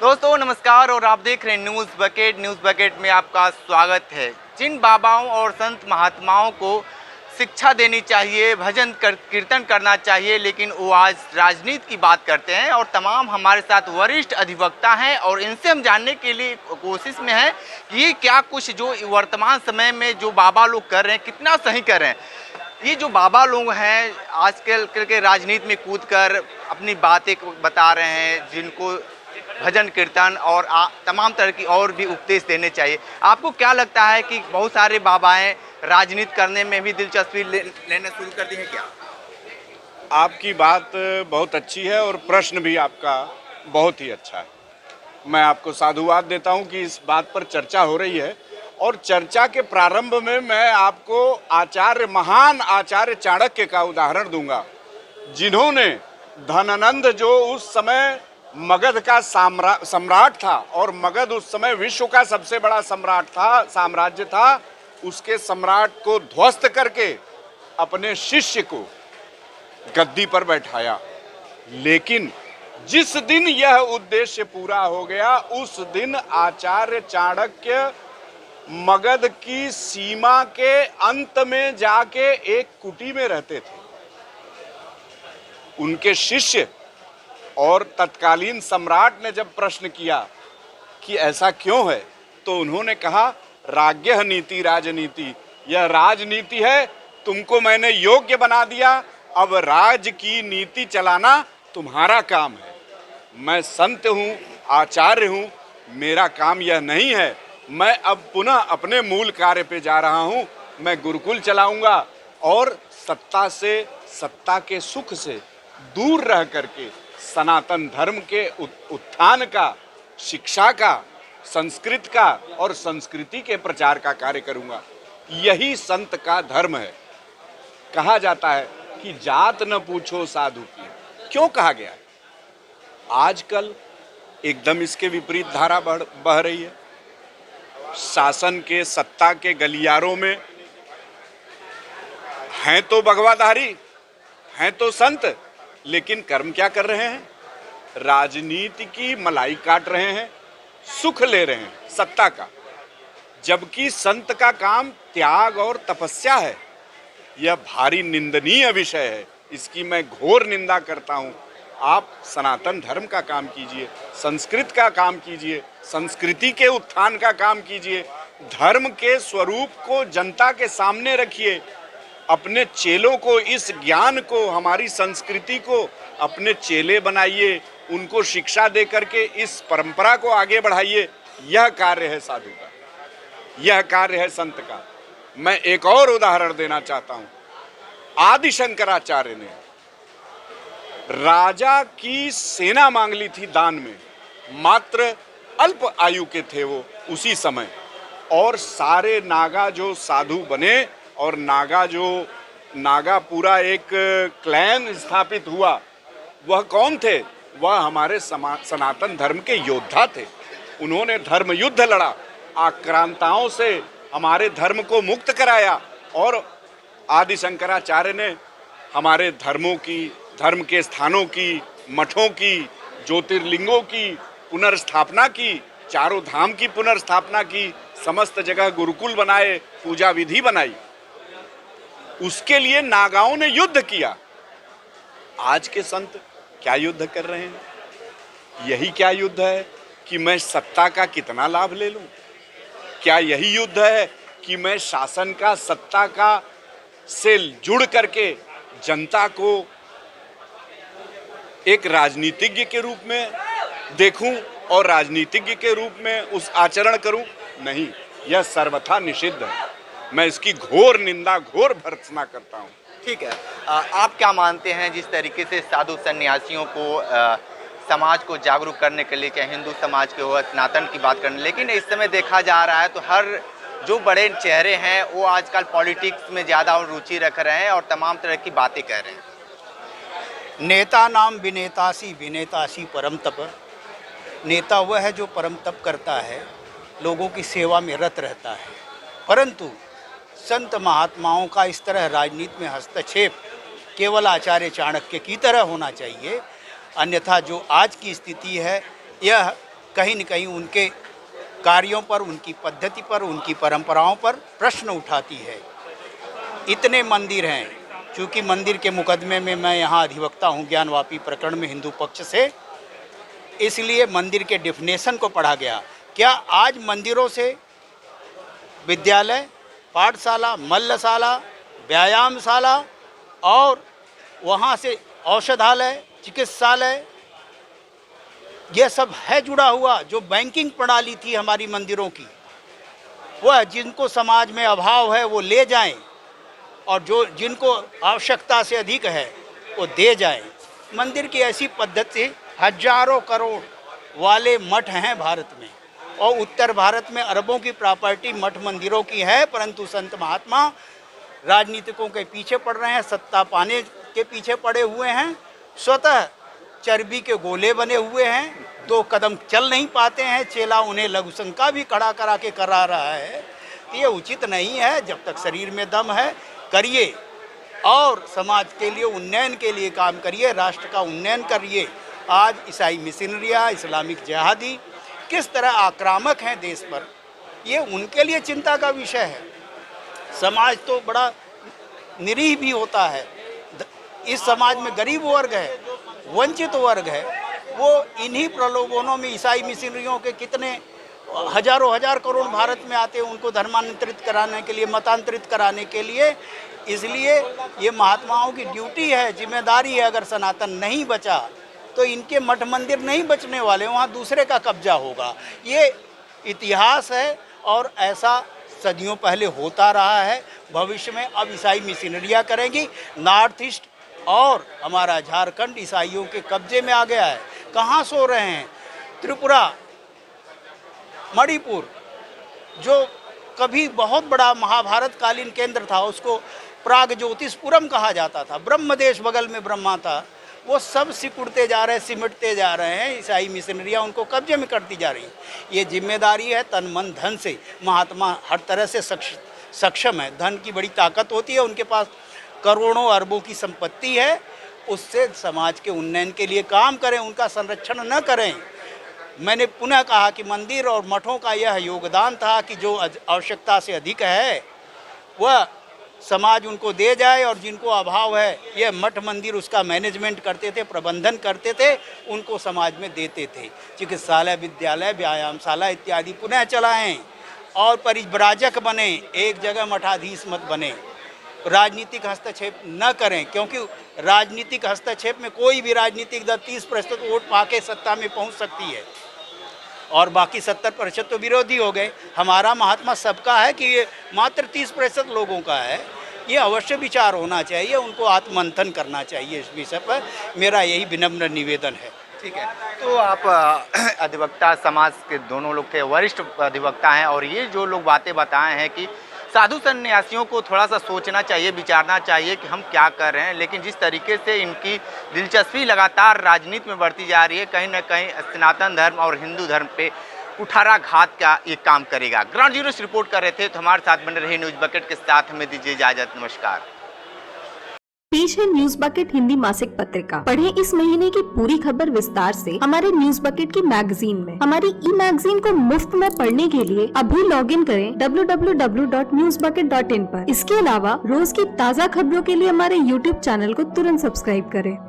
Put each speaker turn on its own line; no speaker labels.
दोस्तों नमस्कार और आप देख रहे हैं न्यूज़ बकेट में आपका स्वागत है। जिन बाबाओं और संत महात्माओं को शिक्षा देनी चाहिए, कीर्तन करना चाहिए, लेकिन वो आज राजनीति की बात करते हैं और तमाम हमारे साथ वरिष्ठ अधिवक्ता हैं और इनसे हम जानने के लिए कोशिश में हैं कि ये क्या कुछ जो वर्तमान समय में जो बाबा लोग कर रहे हैं कितना सही कर रहे हैं। ये जो बाबा लोग हैं आजकल के राजनीति में कूदकर अपनी बातें बता रहे हैं, जिनको भजन कीर्तन और तमाम तरह की और भी उपदेश देने चाहिए। आपको क्या लगता है कि बहुत सारे बाबाएं राजनीति करने में भी दिलचस्पी लेना शुरू कर दी है क्या?
आपकी बात बहुत अच्छी है और प्रश्न भी आपका बहुत ही अच्छा है। मैं आपको साधुवाद देता हूं कि इस बात पर चर्चा हो रही है और चर्चा के प्रारंभ में मैं आपको महान आचार्य चाणक्य का उदाहरण दूंगा, जिन्होंने धनानंद जो उस समय मगध का सम्राट था और मगध उस समय विश्व का सबसे बड़ा साम्राज्य था, उसके सम्राट को ध्वस्त करके अपने शिष्य को गद्दी पर बैठाया। लेकिन जिस दिन यह उद्देश्य पूरा हो गया उस दिन आचार्य चाणक्य मगध की सीमा के अंत में जाके एक कुटी में रहते थे। उनके शिष्य और तत्कालीन सम्राट ने जब प्रश्न किया कि ऐसा क्यों है, तो उन्होंने कहा, राज्ञ नीति राजनीति, यह राजनीति है, तुमको मैंने योग्य बना दिया, अब राज की नीति चलाना तुम्हारा काम है। मैं संत हूँ, आचार्य हूँ, मेरा काम यह नहीं है। मैं अब पुनः अपने मूल कार्य पे जा रहा हूँ। मैं गुरुकुल चलाऊंगा और सत्ता के सुख से दूर रह करके सनातन धर्म के उत्थान का, शिक्षा का, संस्कृत का और संस्कृति के प्रचार का कार्य करूंगा। यही संत का धर्म है। कहा जाता है कि जात न पूछो साधु की, क्यों कहा गया है? आजकल एकदम इसके विपरीत धारा बह रही है। शासन के, सत्ता के गलियारों में हैं तो भगवाधारी, हैं तो संत, लेकिन कर्म क्या कर रहे हैं? राजनीति की मलाई काट रहे हैं, सुख ले रहे हैं सत्ता का। जबकि संत का काम त्याग और तपस्या है। यह भारी निंदनीय विषय है, इसकी मैं घोर निंदा करता हूं। आप सनातन धर्म का काम कीजिए, संस्कृत का काम कीजिए, संस्कृति के उत्थान का काम कीजिए, धर्म के स्वरूप को जनता के सामने रखिए। अपने चेलों को इस ज्ञान को, हमारी संस्कृति को अपने चेले बनाइए, उनको शिक्षा दे करके इस परंपरा को आगे बढ़ाइए। यह कार्य है साधु का, यह कार्य है संत का। मैं एक और उदाहरण देना चाहता हूं। आदि शंकराचार्य ने राजा की सेना मांग ली थी दान में, मात्र अल्प आयु के थे वो उसी समय, और सारे नागा जो साधु बने और नागा पूरा एक क्लैन स्थापित हुआ। वह कौन थे? वह हमारे सनातन धर्म के योद्धा थे। उन्होंने धर्म युद्ध लड़ा, आक्रांताओं से हमारे धर्म को मुक्त कराया और आदि शंकराचार्य ने हमारे धर्म के स्थानों की, मठों की, ज्योतिर्लिंगों की पुनर्स्थापना की, चारों धाम की पुनर्स्थापना की, समस्त जगह गुरुकुल बनाए, पूजा विधि बनाई। उसके लिए नागाओं ने युद्ध किया। आज के संत क्या युद्ध कर रहे हैं? यही क्या युद्ध है कि मैं सत्ता का कितना लाभ ले लूं? क्या यही युद्ध है कि मैं शासन का, सत्ता का से जुड़ करके जनता को एक राजनीतिज्ञ के रूप में देखूं और राजनीतिज्ञ के रूप में उस आचरण करूं? नहीं, यह सर्वथा निषिद्ध है। मैं इसकी घोर निंदा, घोर भर्त्सना करता हूं।
ठीक है, आप क्या मानते हैं जिस तरीके से साधु सन्यासियों को समाज को जागरूक करने के लिए, चाहे हिंदू समाज के हो, सनातन की बात करने, लेकिन इस समय देखा जा रहा है तो हर जो बड़े चेहरे हैं वो आजकल पॉलिटिक्स में ज़्यादा रुचि रख रहे हैं और तमाम तरह की बातें कह रहे हैं।
नेता नाम विनेतासी परम तप। नेता वह है जो परम तप करता है, लोगों की सेवा में रत रहता है। परंतु संत महात्माओं का इस तरह राजनीति में हस्तक्षेप केवल आचार्य चाणक्य की तरह होना चाहिए। अन्यथा जो आज की स्थिति है, यह कहीं न कहीं उनके कार्यों पर, उनकी पद्धति पर, उनकी परंपराओं पर प्रश्न उठाती है। इतने मंदिर हैं, चूँकि मंदिर के मुकदमे में मैं यहाँ अधिवक्ता हूँ ज्ञानवापी प्रकरण में हिंदू पक्ष से, इसलिए मंदिर के डिफिनेशन को पढ़ा गया। क्या आज मंदिरों से विद्यालय, पाठशाला, मल्लशाला, व्यायामशाला और वहाँ से औषधालय, चिकित्सालय, यह सब है जुड़ा हुआ? जो बैंकिंग प्रणाली थी हमारी मंदिरों की, वह जिनको समाज में अभाव है वो ले जाएं और जो जिनको आवश्यकता से अधिक है वो दे जाएं। मंदिर की ऐसी पद्धति, हजारों करोड़ वाले मठ हैं भारत में, और उत्तर भारत में अरबों की प्रॉपर्टी मठ मंदिरों की है, परंतु संत महात्मा राजनीतिकों के पीछे पड़ रहे हैं, सत्ता पाने के पीछे पड़े हुए हैं, स्वतः चर्बी के गोले बने हुए हैं, 2 कदम चल नहीं पाते हैं, चेला उन्हें लघु शंका भी खड़ा करा के करा रहा है। ये उचित नहीं है। जब तक शरीर में दम है करिए और समाज के लिए, उन्नयन के लिए काम करिए, राष्ट्र का उन्नयन करिए। आज ईसाई मिशनरिया, इस्लामिक जिहादी किस तरह आक्रामक हैं देश पर, ये उनके लिए चिंता का विषय है। समाज तो बड़ा निरीह भी होता है। इस समाज में गरीब वर्ग है, वंचित वर्ग है, वो इन्हीं प्रलोभनों में ईसाई मिशनरियों के कितने हजारों हजार करोड़ भारत में आते हैं उनको धर्मांतरित कराने के लिए, मतांतरित कराने के लिए। इसलिए ये महात्माओं की ड्यूटी है, जिम्मेदारी है। अगर सनातन नहीं बचा तो इनके मठ मंदिर नहीं बचने वाले, वहाँ दूसरे का कब्जा होगा। ये इतिहास है और ऐसा सदियों पहले होता रहा है। भविष्य में अब ईसाई मिशनरियाँ करेंगी। नॉर्थ ईस्ट और हमारा झारखंड ईसाइयों के कब्जे में आ गया है। कहाँ सो रहे हैं? त्रिपुरा, मणिपुर, जो कभी बहुत बड़ा महाभारत कालीन केंद्र था, उसको प्राग ज्योतिषपुरम कहा जाता था, ब्रह्मदेश बगल में ब्रह्मा था, वो सब सिकुड़ते जा रहे हैं, सिमटते जा रहे हैं। ईसाई मिशनरियाँ उनको कब्जे में करती जा रही हैं। ये जिम्मेदारी है। तन मन धन से महात्मा हर तरह से सक्षम है। धन की बड़ी ताकत होती है, उनके पास करोड़ों अरबों की संपत्ति है। उससे समाज के उन्नयन के लिए काम करें, उनका संरक्षण न करें। मैंने पुनः कहा कि मंदिर और मठों का यह योगदान था कि जो आवश्यकता से अधिक है वह समाज उनको दे जाए, और जिनको अभाव है यह मठ मंदिर उसका मैनेजमेंट करते थे, प्रबंधन करते थे, उनको समाज में देते थे। चिकित्सालय, विद्यालय, व्यायामशाला इत्यादि पुनः चलाएं और परिव्राजक बने, एक जगह मठाधीश मत बने। राजनीतिक हस्तक्षेप न करें, क्योंकि राजनीतिक हस्तक्षेप में कोई भी राजनीतिक दल 30% वोट पाके सत्ता में पहुंच सकती है और बाकी 70% तो विरोधी हो गए। हमारा महात्मा सबका है कि ये मात्र 30% लोगों का है। ये अवश्य विचार होना चाहिए, उनको आत्ममंथन करना चाहिए इस विषय पर। मेरा यही विनम्र निवेदन है।
ठीक है, तो आप अधिवक्ता समाज के दोनों लोग थे, वरिष्ठ अधिवक्ता हैं, और ये जो लोग बातें बताए हैं कि साधु सन्यासियों को थोड़ा सा सोचना चाहिए, विचारना चाहिए कि हम क्या कर रहे हैं, लेकिन जिस तरीके से इनकी दिलचस्पी लगातार राजनीति में बढ़ती जा रही है, कहीं ना कहीं सनातन धर्म और हिंदू धर्म पे कुठाराघात का ये काम करेगा। ग्राउंड जीरो से रिपोर्ट कर रहे थे, तो हमारे साथ बने रहे न्यूज़ बकेट के साथ। हमें दीजिए इजाजत, नमस्कार।
पेश है न्यूज़ बकेट हिंदी मासिक पत्रिका। पढ़ें इस महीने की पूरी खबर विस्तार से हमारे न्यूज़ बकेट की मैगजीन में। हमारी ई मैगजीन को मुफ्त में पढ़ने के लिए अभी लॉगिन करें www.newsbucket.in पर। इसके अलावा रोज की ताज़ा खबरों के लिए हमारे YouTube चैनल को तुरंत सब्सक्राइब करें।